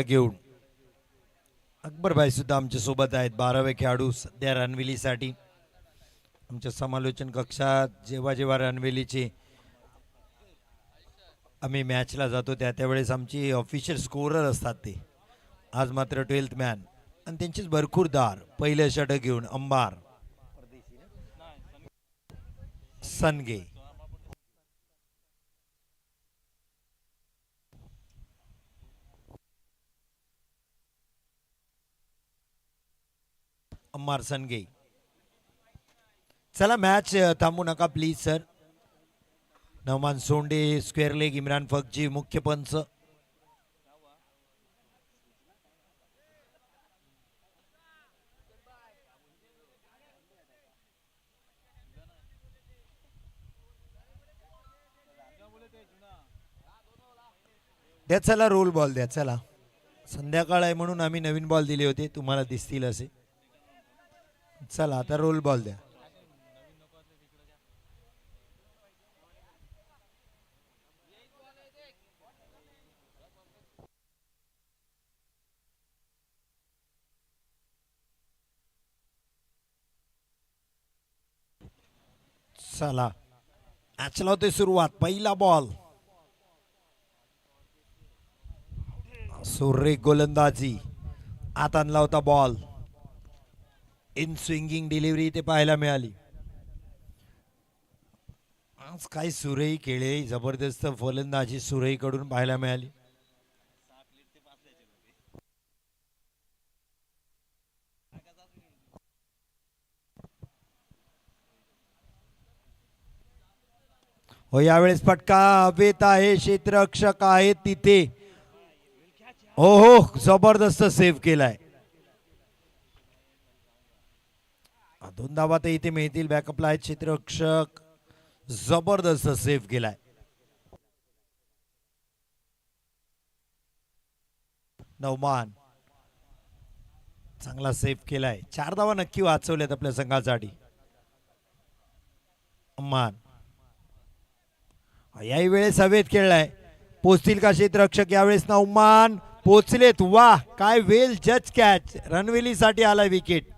घेऊन अकबरभाई सुद्धा आमच्या सोबत आहेत. 12वे खेळाडू सध्या रणवेलीसाठी. आमच्या समालोचन कक्षात जेव्हा जेव्हा रणवेलीची आम्ही मॅचला जातो त्यावेळेस आमची ऑफिशियल स्कोरर असतात ते. आज मात्र 12th मॅन आणि त्यांचीच भरपूरदार पहिलं षटक घेऊन अंबार सनगे. अंबार सनगे. चला मॅच थांबू नका प्लीज सर. नवमान सोंडे स्क्वेअर लेग, इम्रान फकजी मुख्य पंच. द्या चला रोल बॉल द्या चला. संध्याकाळ आहे म्हणून आम्ही नवीन बॉल दिले होते, तुम्हाला दिसतील असे. चला आता रोल बॉल द्या. चला मॅचला होते सुरुवात. पहिला बॉल सुरेख गोलंदाजी. आत आणला होता बॉल. इन स्विंगिंग डिलिव्हरी ते पाहायला मिळाली. आज काय सुरेही खेळे, जबरदस्त फलंदाजी सुरेहीकडून पाहायला मिळाली. हो यावेळेस फटका हवेत आहे. क्षेत्ररक्षक आहेत तिथे. हो हो जबरदस्त सेव्ह केलाय. 2 धावा तर इथे मिळतील. बॅकअपला आहेत क्षेत्ररक्षक. जबरदस्त सेव्ह केलाय. नवमान चांगला सेव्ह केलाय. 4 धावा नक्की वाचवल्यात आपल्या संघासाठी. अम्मान याही वेळेस हवेत खेळलाय. पोचतील का क्षेत्ररक्षक यावेळेस? नवमान पोचलेत. वा काय वेल जज कॅच. रणवेलीसाठी आलाय विकेट.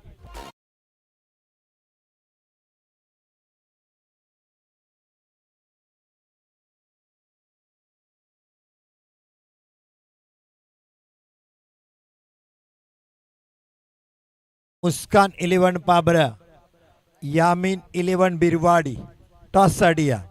मुस्कान 11 पाबरा, यामीन 11 बिरवाडी टॉस साठी या.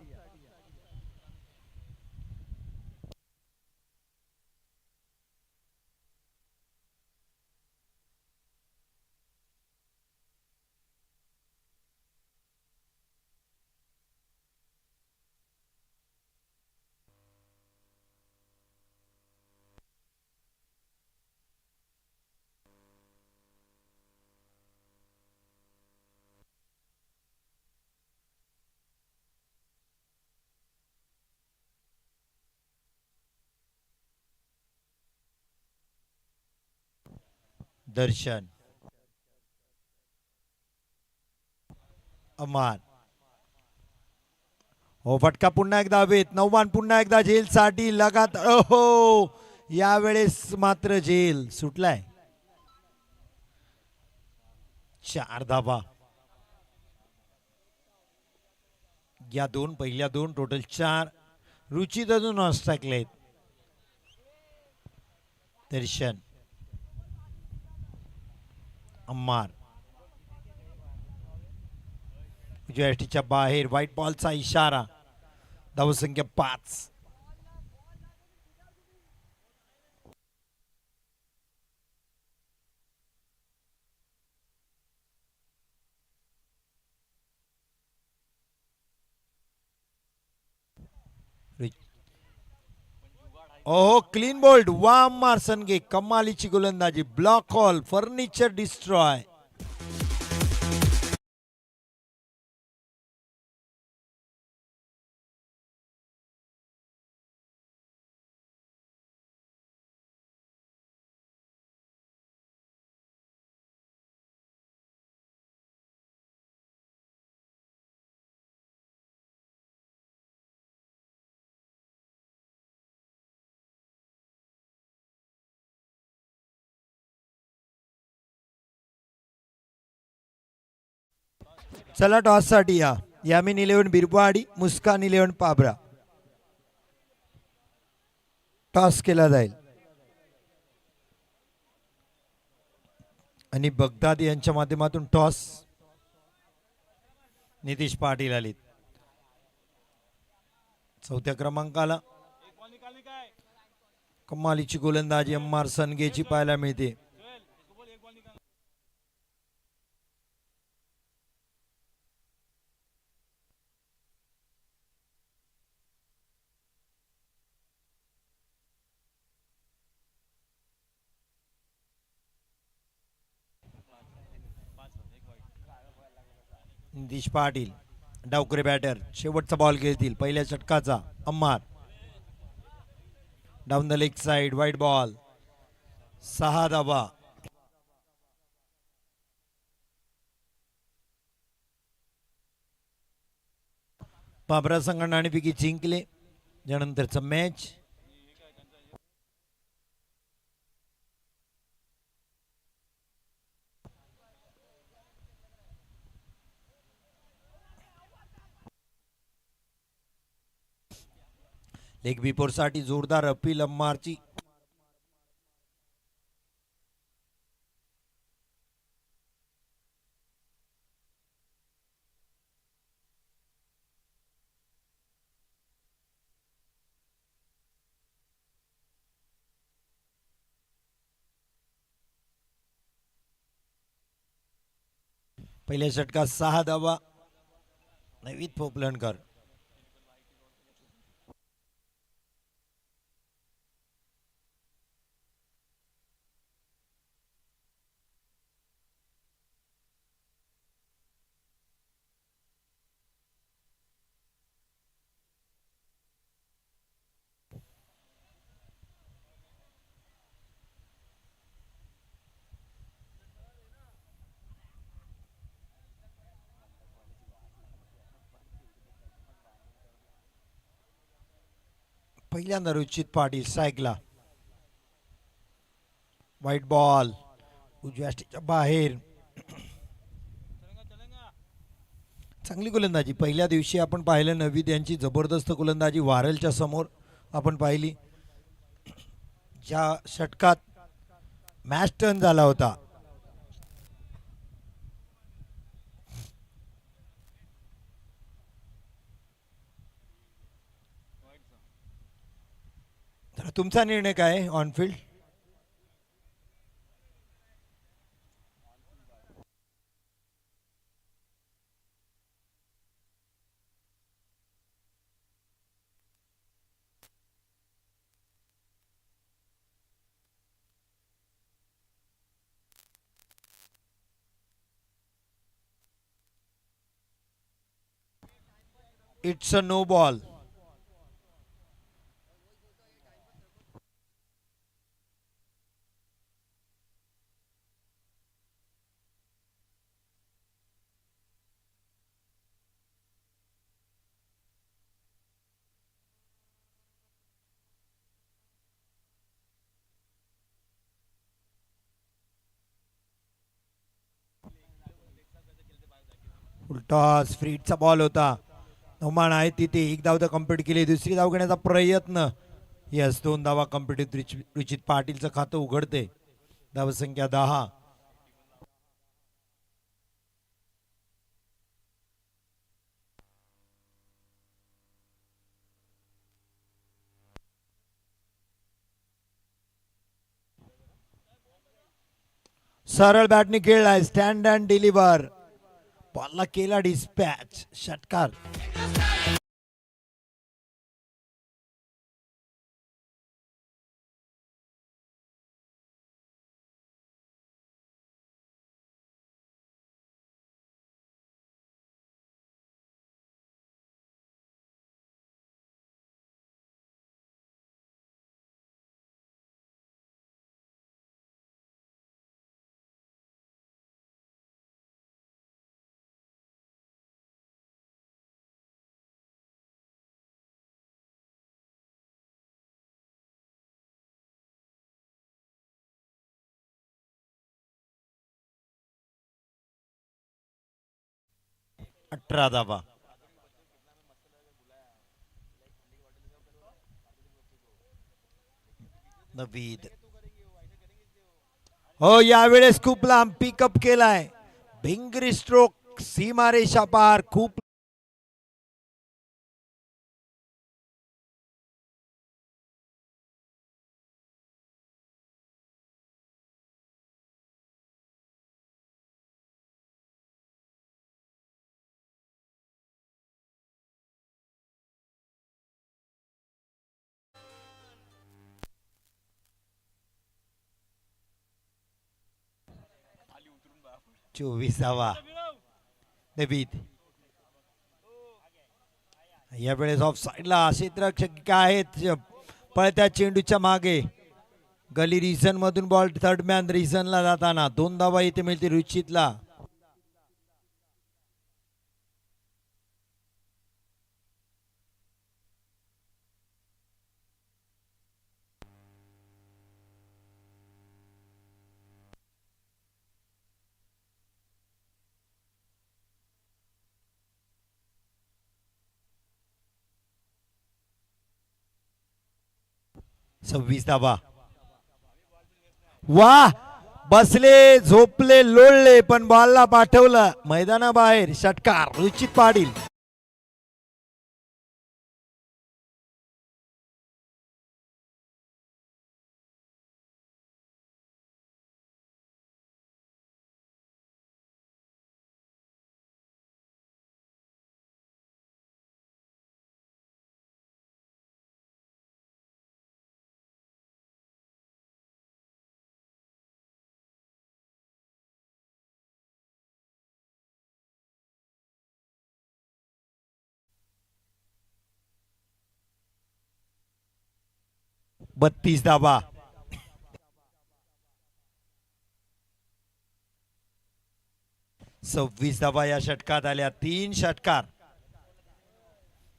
दर्शन अमान. हो फटका पुन्हा एकदा हवेत. नवमान पुन्हा एकदा झेल साठी लगातार. हो यावेळेस मात्र झेल सुटलाय. 4 धावा या दोन पहिल्या दोन टोटल 4. रुचित अजून टाकलेत. दर्शन अम्मार उजव्या बाहेर. व्हाईट बॉलचा इशारा. धावसंख्या 5. ओहो क्लीन बोल्ड. वा अम्मार सनगे कमालीची गोलंदाजी. Block hall furniture destroy. चला टॉस साठी या. यामिन 11 बिरपाडी, मुस्कान 11 पाबरा. टॉस केला जाईल आणि बगदाद यांच्या माध्यमातून टॉस. नितीश पाटील आले चौथ्या क्रमांकाला. कमालीची गोलंदाजी अम्मार सनगेची पाहायला मिळते. नितीश पाटील डावकरे बॅटर शेवटचा बॉल घेतील पहिल्या षटकाचा. Ammar down the leg side wide ball. 6 धावा. पाबरा संघ नाणेफेकी जिंकले. त्यानंतरचा मॅच लेग बिफोर साठी जोरदार अपील अम्मारची. पहिल्या षटकात 6 धावा. नवीन पोपलनकर. पहिल्यांदा रुचित पाटील सायकला. व्हाईट बॉल उजव्या स्टेजच्या बाहेर. चांगली गोलंदाजी पहिल्या दिवशी आपण पाहिलं. नवीद यांची जबरदस्त गोलंदाजी वारलच्या समोर आपण पाहिली. ज्या षटकात मॅच टर्न झाला होता. तर तुमचा निर्णय काय on field? It's a no ball. टॉस फ्रीडचा बॉल होता. नोमान आहे तिथे एक धाव तर कम्प्लीट केली. दुसरी धाव घेण्याचा प्रयत्न. यस 2 धावा कम्प्लीट. रुचित पाटीलचं खातं उघडते. धावसंख्या 10. सरळ बॅटने खेळलाय. Stand and deliver. बॉलला केला डिस्पॅच. षटकार. 18 धावा. नवीद हो यावेळेस खूप लांब पिकअप केलाय. भिंगरी स्ट्रोक सीमारेषा पार. खूप 24 धावा. नवीद यावेळेस ऑफ साईडला क्षेत्ररक्षक आहेत पळत्या चेंडूच्या मागे. गली रिझन मधून बॉल थर्ड मॅन रिझनला जाताना 2 धावा इथे मिळते रुचितला. सव्वीस धावा. वा बसले झोपले लोळले पण बॉलला पाठवलं मैदानाबाहेर. षटकार रुचित पाटील. बत्तीस धावा. सव्वीस धावा या षटकात आल्या. 3 षटकार.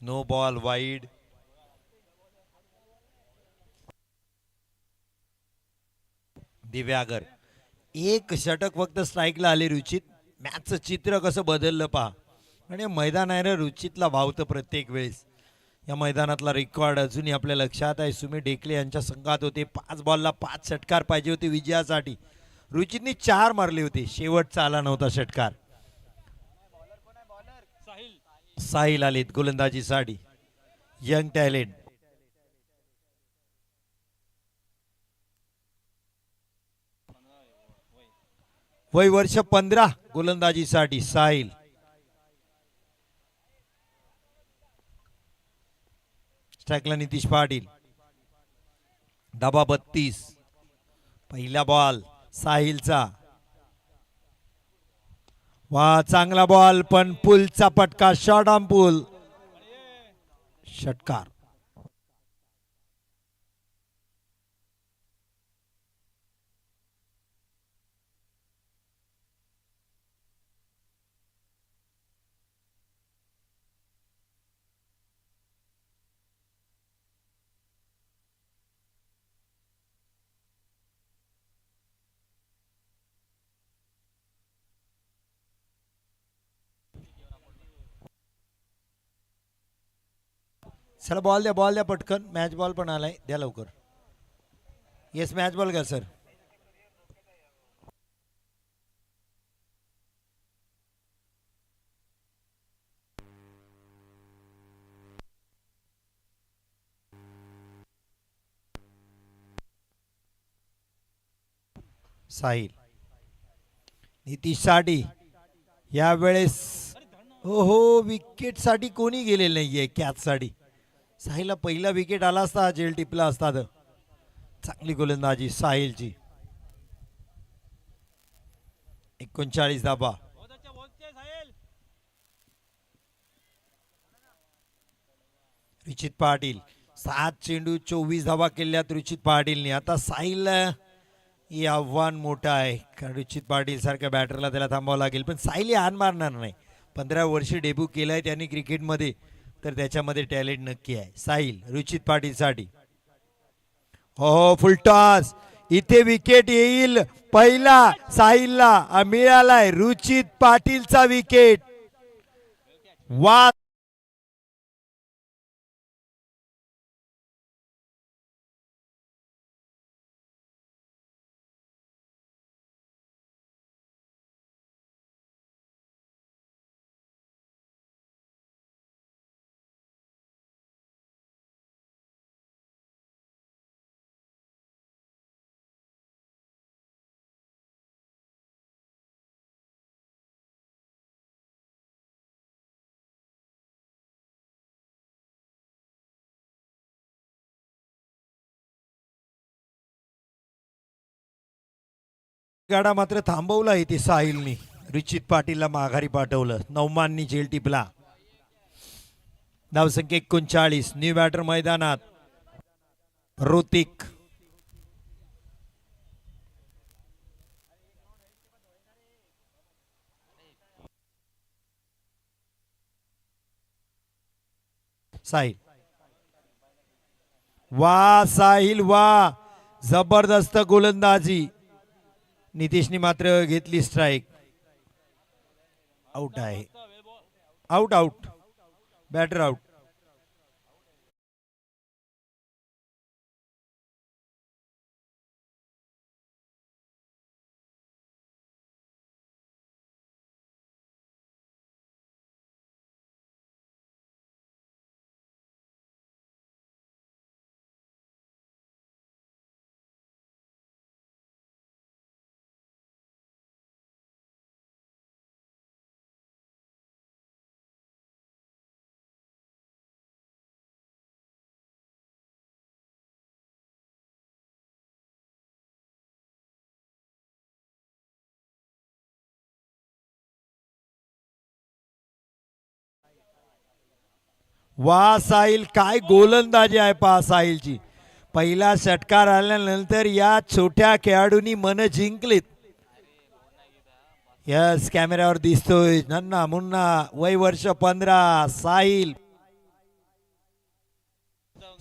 No ball wide. दिव्यागर एक षटक फक्त स्ट्राईकला आले. रुचित मॅचचं चित्र कसं बदललं पहा. आणि मैदान आहे रुचितला वावतं प्रत्येक वेळेस. या मैदानातला रेकॉर्ड अजूनही आपल्या लक्षात आहे. सुमित ढेकले यांच्या संघात होते. 5 बॉलला 5 षटकार पाहिजे होते विजयासाठी. रुचितनी 4 मारले होते. शेवटचा आला नव्हता षटकार. साहिल आलेत गोलंदाजीसाठी. Young talent. वय वर्ष 15 गोलंदाजीसाठी साहिल. स्ट्राईकला नितीश पाटील. धावा 32. पहिला बॉल साहिलचा. वा चांगला बॉल पण पुलचा पटका. शॉर्ट ऑन पुल. षटकार. चला बॉल द्या पटकन. मॅच बॉल पण आलाय. द्या लवकर. येस मॅच बॉल घ्या सर. साहिल. नितीश साठी यावेळेस हो विकेट साठी कोणी गेलेलं नाहीये. कॅच साठी साहिलला पहिला विकेट आला असता जेल टिपला असता. चांगली गोलंदाजी साहिलची. 39 धावा. रुचित पाटील 7 चेंडू 24 धावा केल्यात रुचित पाटीलने. आता साहिल हे आव्हान मोठं आहे कारण रुचित पाटील सारख्या बॅटरला त्याला थांबावं लागेल. पण साहिल हान मारणार नाही. 15 वर्षी डेब्यू केलाय त्यांनी क्रिकेटमध्ये तर त्याच्यामध्ये टॅलेंट नक्की आहे. साहिल रुचित पाटील साठी. हो फुलटॉस. इथे विकेट येईल. पहिला साहिलला मिळालाय. रुचित पाटीलचा विकेट. वा गाडा मात्र थांबवला इथे साहिलनी. रुचित पाटीलला माघारी पाठवलं. नौमाननी झेल टिपला. धावसंख्या 39. न्यू बॅटर मैदानात. ऋतिक साहिल. वा साहिल वा, जबरदस्त गोलंदाजी. नितीशनी मात्र घेतली स्ट्राईक. आउट आहे. Out out, batter out. वा साहिल, काय गोलंदाजी आहे पहा साहिलची. पहिला षटकार आल्यानंतर या छोट्या खेळाडूंनी मन जिंकलीत. यस, कॅमेऱ्यावर दिसतोय नन्ना मुन्ना, वय वर्ष 15, साहिल.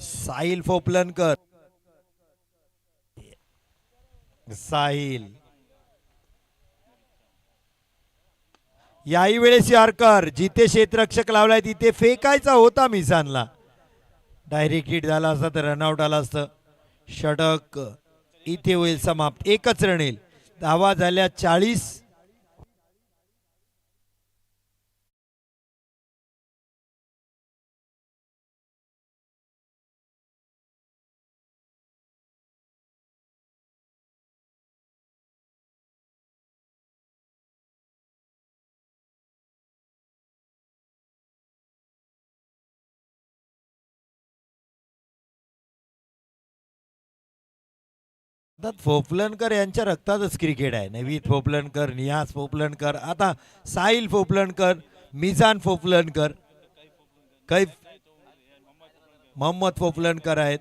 साहिल फोपलनकर. साहिल याही वेळेस यारकर. जिथे क्षेत्ररक्षक लावलाय तिथे फेकायचा होता मिसानला. डायरेक्ट हिट झाला असता तर रनआउट आला असतं. षटक इथे होईल समाप्त. एकच रन येईल. धावा झाल्या 40. फोपलनकर यांच्या रक्तातच क्रिकेट आहे. नवीद फोपलनकर, नियाज फोपलनकर, आता साहिल फोपलनकर, मिजान फोपलनकर, कैफ मोहम्मद फोपलनकर आहेत.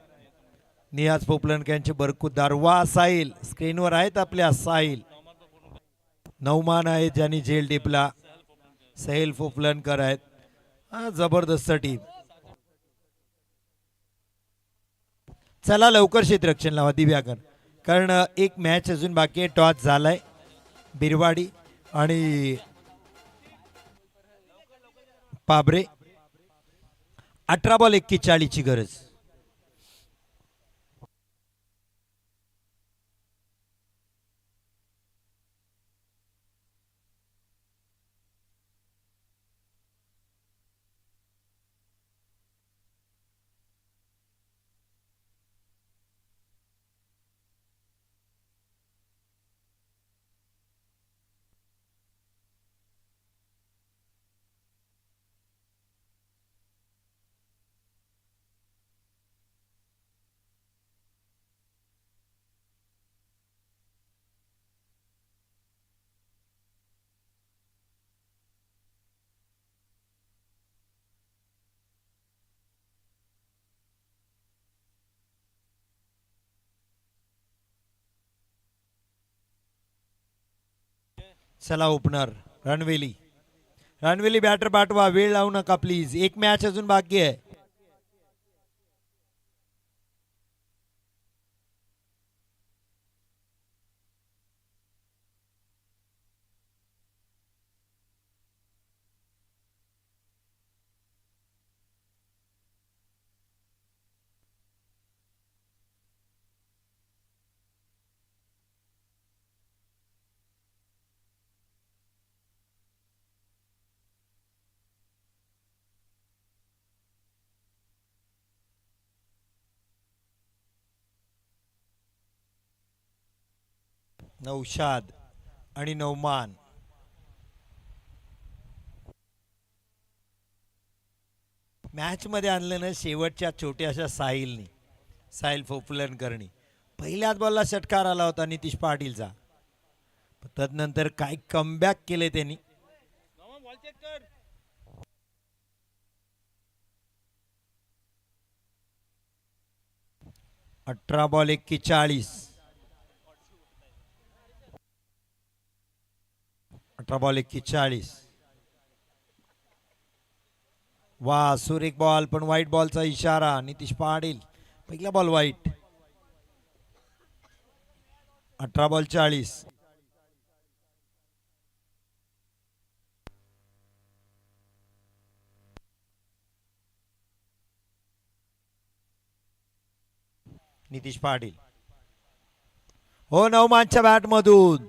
नियाज फोपलनकर यांचे बरकूदार. वा साहिल, स्क्रीनवर आहेत आपल्या साहिल. नौमान आहेत ज्यांनी झेल टिपला. सहेल फोपलनकर आहेत. जबरदस्त टीम. चला लवकर क्षेत्ररक्षण लावा दिव्याकर, कारण एक मॅच अजून बाकी आहे. टॉस झालाय. बिरवाडी आणि पाबरे. 18 बॉल 41 ची गरज. चला ओपनर रणवेली. रणवेली बॅटर पाठवा, वेळ लावू नका प्लीज. एक मॅच अजून बाकी आहे. नौशाद आणि नौमान. मॅच मध्ये आणलं ना शेवटच्या छोट्याशा साहिल फोफुलनकरनी. पहिल्याच बॉलला षटकार आला होता नितीश पाटीलचा. तदनंतर काय कमबॅक केले त्यांनी. 18 बॉल 41. 18 बॉल 41. वा सुरेख बॉल, पण व्हाईट बॉलचा इशारा. नितीश पाटील पहिला ball white. 18 ball 40. Nitish Patil हो नवमानच्या बॅट मधून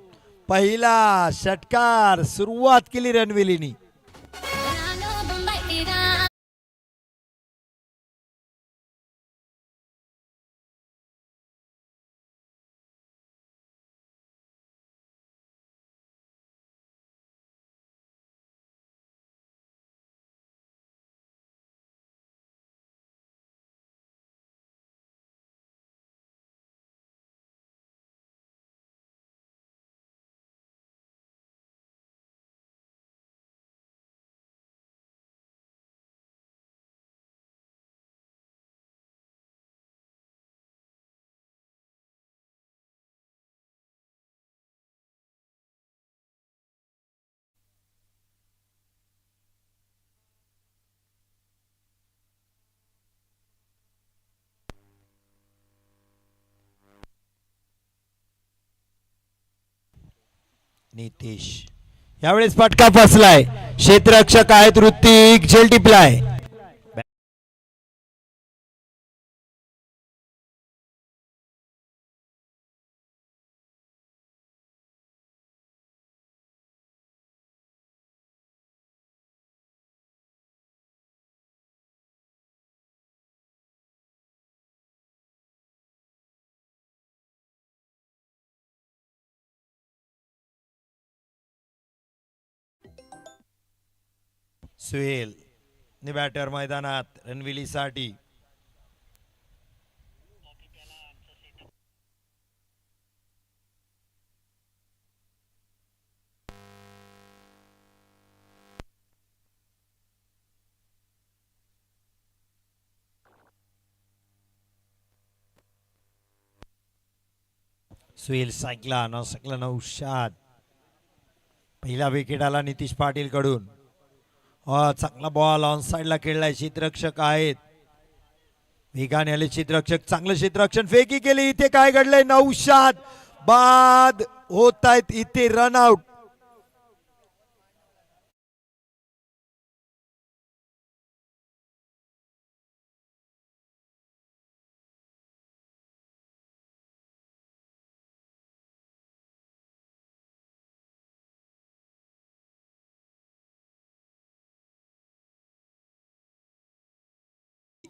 पहिला षटकार. सुरुवात केली रणविलीनी. नितीश यावेळेस फटका फसलाय. क्षेत्ररक्षक आहेत ऋतिक. झेल टिपलाय. सुहेल ने बॅटर मैदानात रणविलीसाठी. सुहेल सायकला नौशाद. पहिला विकेट आला नितीश पाटील कडून. चांगला बॉल ऑन साइडला खेळलाय. क्षेत्ररक्षक आहेत वेगाने आले क्षेत्ररक्षक. चांगलं क्षेत्ररक्षण. फेकी केली. इथे काय घडलंय. नौशाद बाद होत आहेत इथे. Run out.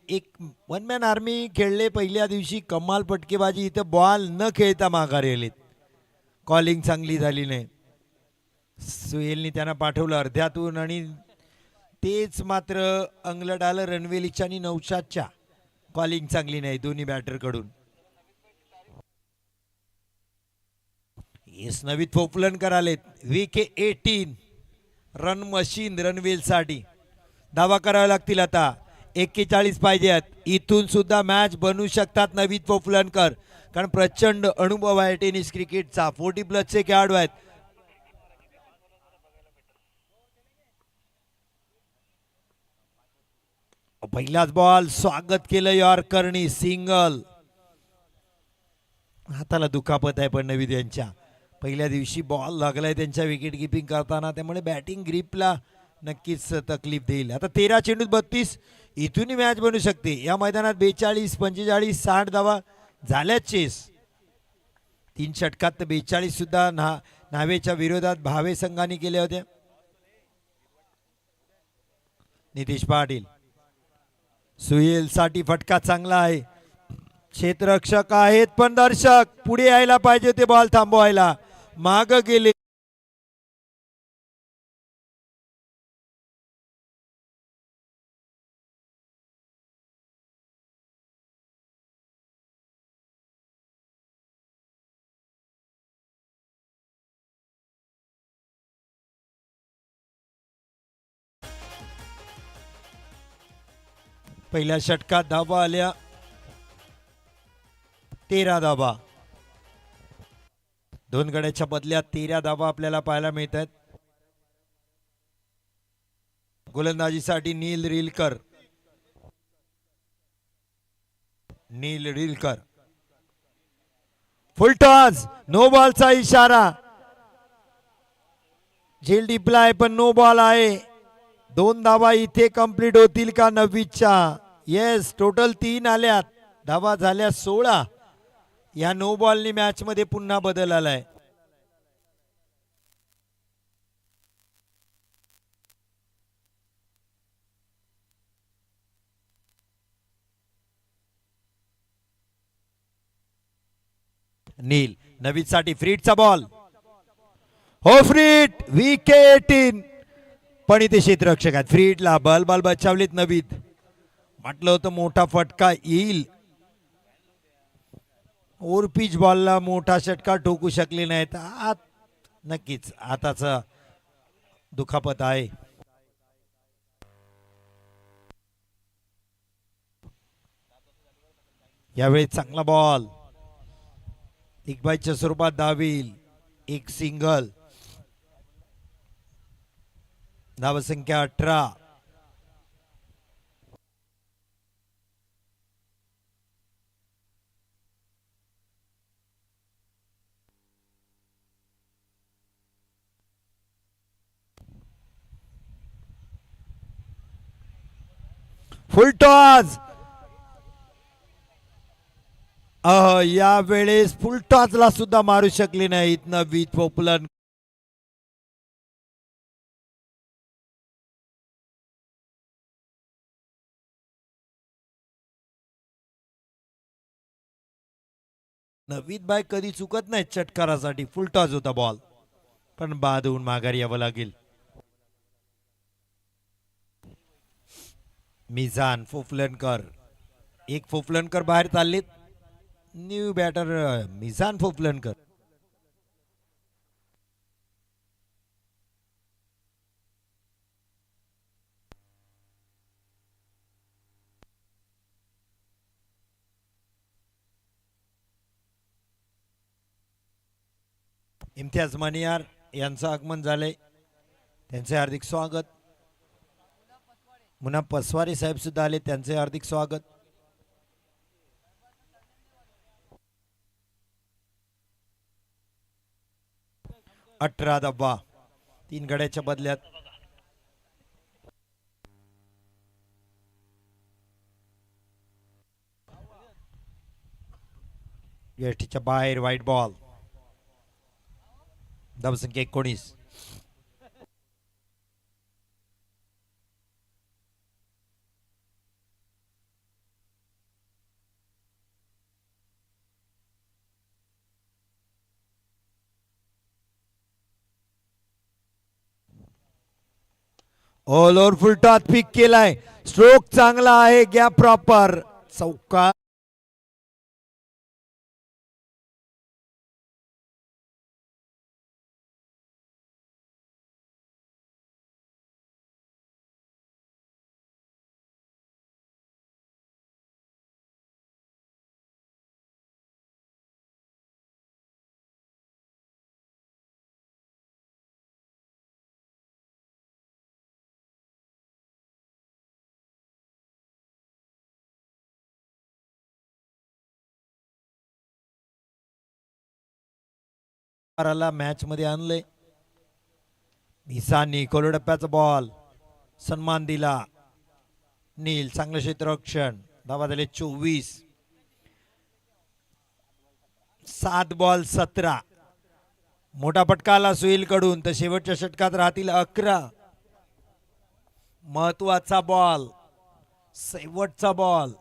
एक वन मॅन आर्मी खेळले पहिल्या दिवशी. कमाल फटकेबाजी. इथं बॉल न खेळता माघारी आलेत. कॉलिंग चांगली झाली नाही. सुहेलनी त्यांना पाठवलं अर्ध्यातून आणि तेच मात्र अंगलट आलं रणवेलीच्या आणि नौशादच्या. कॉलिंग चांगली नाही दोन्ही बॅटर कडून. येस नवीन पोपलनकर आलेत. VK18 रन मशीन रणवेल साठी. दावा करावे लागतील आता. 41 पाहिजेत. इथून सुद्धा मॅच बनवू शकतात नवीन पोपलनकर, कारण प्रचंड अनुभव आहे टेनिस क्रिकेटचा. 40+ खेळाडू आहेत. पहिलाच बॉल स्वागत केलं यॉर्करनी. सिंगल. हाताला दुखापत आहे पण नवीद यांच्या. पहिल्या दिवशी बॉल लागलाय त्यांच्या विकेट किपिंग करताना, त्यामुळे बॅटिंग ग्रिपला नक्कीच तकलीफ देईल. आता 13 चेंडूत 32. इथूनही मॅच बनू शकते. या मैदानात 42, 45, 60 धावा झाल्याच चेस. 3 षटकात तर 42 सुद्धा न्हावेच्या विरोधात भावे संघाने केले होते. नितीश पाटील. सुहेल साठी फटका चांगला आहे. क्षेत्ररक्षक आहेत पण दर्शक पुढे यायला पाहिजे ते बॉल थांबवायला. माग गेले. पहिल्या षटकात धावा आल्या 13 धावा. दोन गड्याच्या बदल्यात 13 धावा आपल्याला पाहायला मिळत आहेत. गोलंदाजीसाठी नील रिलकर. फुलटॉस, नो बॉलचा इशारा. झेल डिप्लाय पण नो बॉल आहे. 2 धावा इथे कंप्लीट होतील का नववीच्या? येस, टोटल 3 आल्यात. धावा झाल्या 16. या नो बॉलनी मॅच मध्ये पुन्हा बदल आलाय. नील नवीदसाठी फ्रीटचा बॉल. हो फ्रीट, विकेट इन. पण इथे क्षेत्ररक्षक आहेत. फ्रीटला बॉल बचावलीत नवीद. म्हटलं होतं मोठा फटका येईल. ओरपीच बॉलला मोठा षटका ठोकू शकले नाहीत. नक्कीच आताचा दुखापत आहे. यावेळी चांगला बॉल दिग्बाईच्या स्वरूपात धावेल. एक सिंगल. धावसंख्या 18. फुलटॉस. या वेळेस फुलटॉसला सुद्धा मारू शकले नाहीत नवीद पोपलन. नवीद बाय कधी चुकत नाही षटकारासाठी. फुलटॉस होता बॉल, पण बाद होऊन माघारी यावं लागेल. मिझान फोफलनकर. एक फोफलनकर बाहेर चाललेत. New batter Mizan Phophalankar. इम्तियाज मनियार यांचं आगमन झालंय. त्यांचे हार्दिक स्वागत. मुन्ना पसवारे साहेब सुद्धा आले, त्यांचे हार्दिक स्वागत. अठरा धावा 3 गड्याच्या बदल्यात. यष्टीच्या बाहेर व्हाईट बॉल. धावसंख्या 19. ऑल ओव्हर फुलटॉस पिक केलाय. स्ट्रोक चांगला आहे. Gap proper. चौका मॅच मध्ये आणलंय. निसानी कोलडप्प्याचा बॉल सन्मान दिला. नील चांगलं क्षेत्ररक्षण. धावा झाले 24. 7 बॉल 17. मोठा फटका आला सुहील कडून, तर शेवटच्या षटकात राहतील 11. महत्वाचा बॉल, शेवटचा बॉल.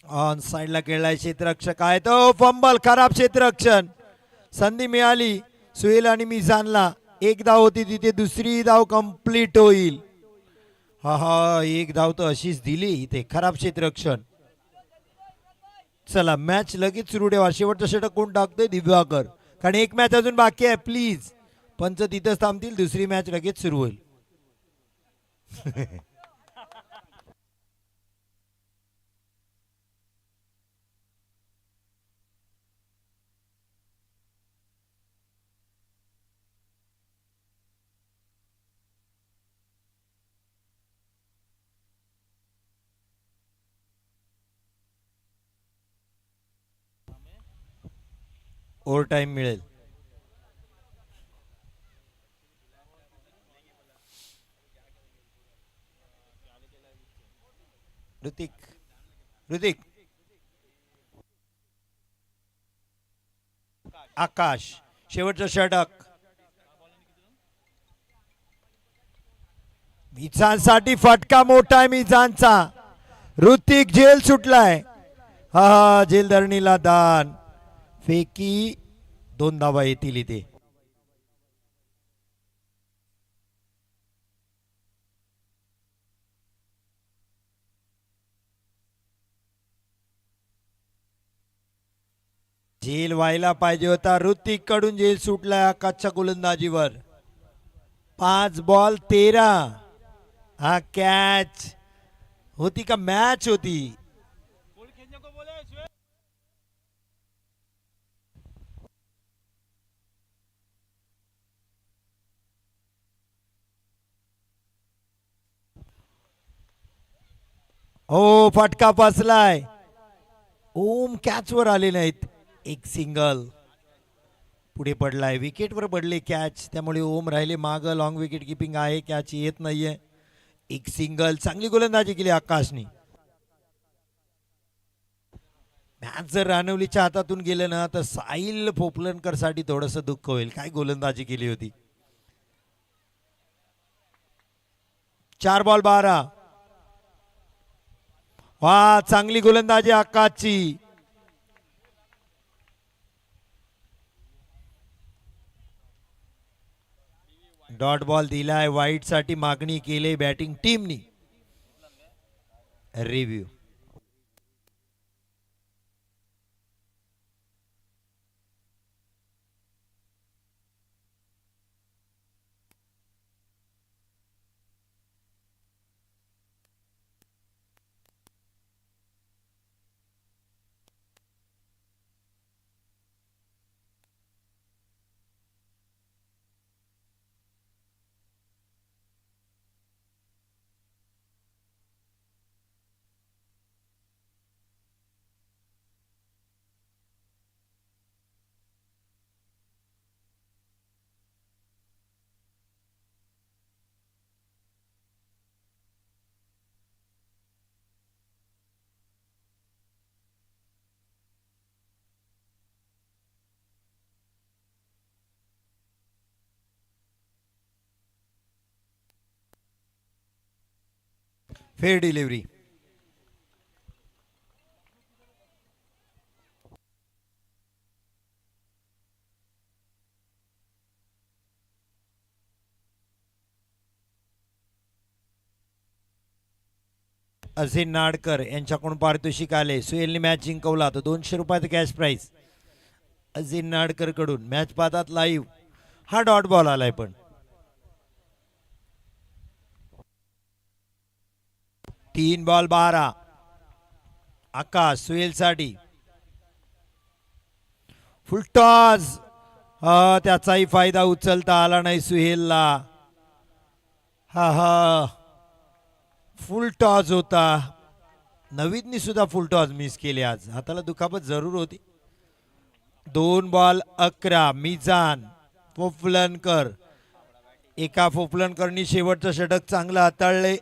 ऑन साइडला खेळलाय क्षेत्ररक्षक आहे तो फंबल खराब क्षेत्ररक्षण. संधी मिळाली सुहेल आणि मिझानला. एक धाव होती तिथे दुसरी धाव कंप्लीट होईल. हा हा एक धाव तर अशीच दिली इथे खराब क्षेत्ररक्षण. चला मॅच लगेच सुरू ठेवा. शेवटचा षटक कोण टाकतोय दिव्याकर कारण एक मॅच अजून बाकी आहे. प्लीज पंच तिथंच थांबतील दुसरी मॅच लगेच सुरू होईल. ओव्हर टाइम मिळेल. ऋतिक ऋतिक आकाश शेवटचं षटक मिझानसाठी फटका मोठा आहे मिझानचा. ऋतिक जेल सुटलाय. हा हा जेल धरणीला दान फेकी 2 धावा येतील इथे. जेल व्हायला पाहिजे होता. ऋतिक कडून जेल सुटलाय आकाशच्या गोलंदाजीवर. 5 बॉल 13. हा कॅच होती का मॅच होती. हो फटका बसलाय. ओम कॅच वर आले नाहीत. एक सिंगल पुढे पडलाय. विकेटवर पडले कॅच त्यामुळे ओम राहिले माग. लॉंग विकेट किपिंग आहे कॅच येत नाहीये. एक सिंगल चांगली गोलंदाजी केली आकाशने. मॅच जर रानवलीच्या हातातून गेलं ना तर साहिल पोपलनकर साठी थोडस दुःख होईल. काय गोलंदाजी केली होती. 4 बॉल 12. वा चांगली गोलंदाजी आकाशची. डॉट बॉल दिलाय. वाईट साठी मागणी केली बॅटिंग टीमनी. Review fair delivery. Azeen Nadkar यांच्याकडून पारितोषिक आले. सुहेलने मॅच जिंकवला तर 200 रुपयाचं कॅश प्राइस अझीन नाडकर कडून. मॅच पाहतात लाईव्ह. हा डॉट बॉल आलाय पण 3 बॉल 12. आकाश सुहेल साठी फुलटॉस. त्याचाही फायदा उचलता आला नाही सुहेलला. हा हा फुल टॉस होता. नवीदनी सुद्धा फुल टॉस मिस केले आज. हाताला दुखापत जरूर होती. 2 बॉल 11. मिझान फोफलनकर. एका फोफलनकरनी शेवटचं षटक चांगलं हाताळले.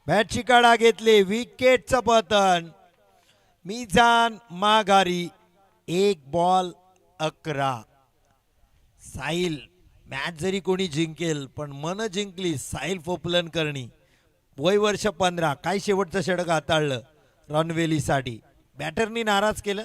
बॅटची काढा घेतले, विकेटचं पतन. मिजान माघारी, 1 बॉल 11. साहिल, मॅच जरी कोणी जिंकेल पण मन जिंकली साहिल पोपलनकरनी. वय वर्ष 15, काय शेवटचं षटक हाताळलं रॉनवेलीसाठी. बॅटरनी नाराज केलं.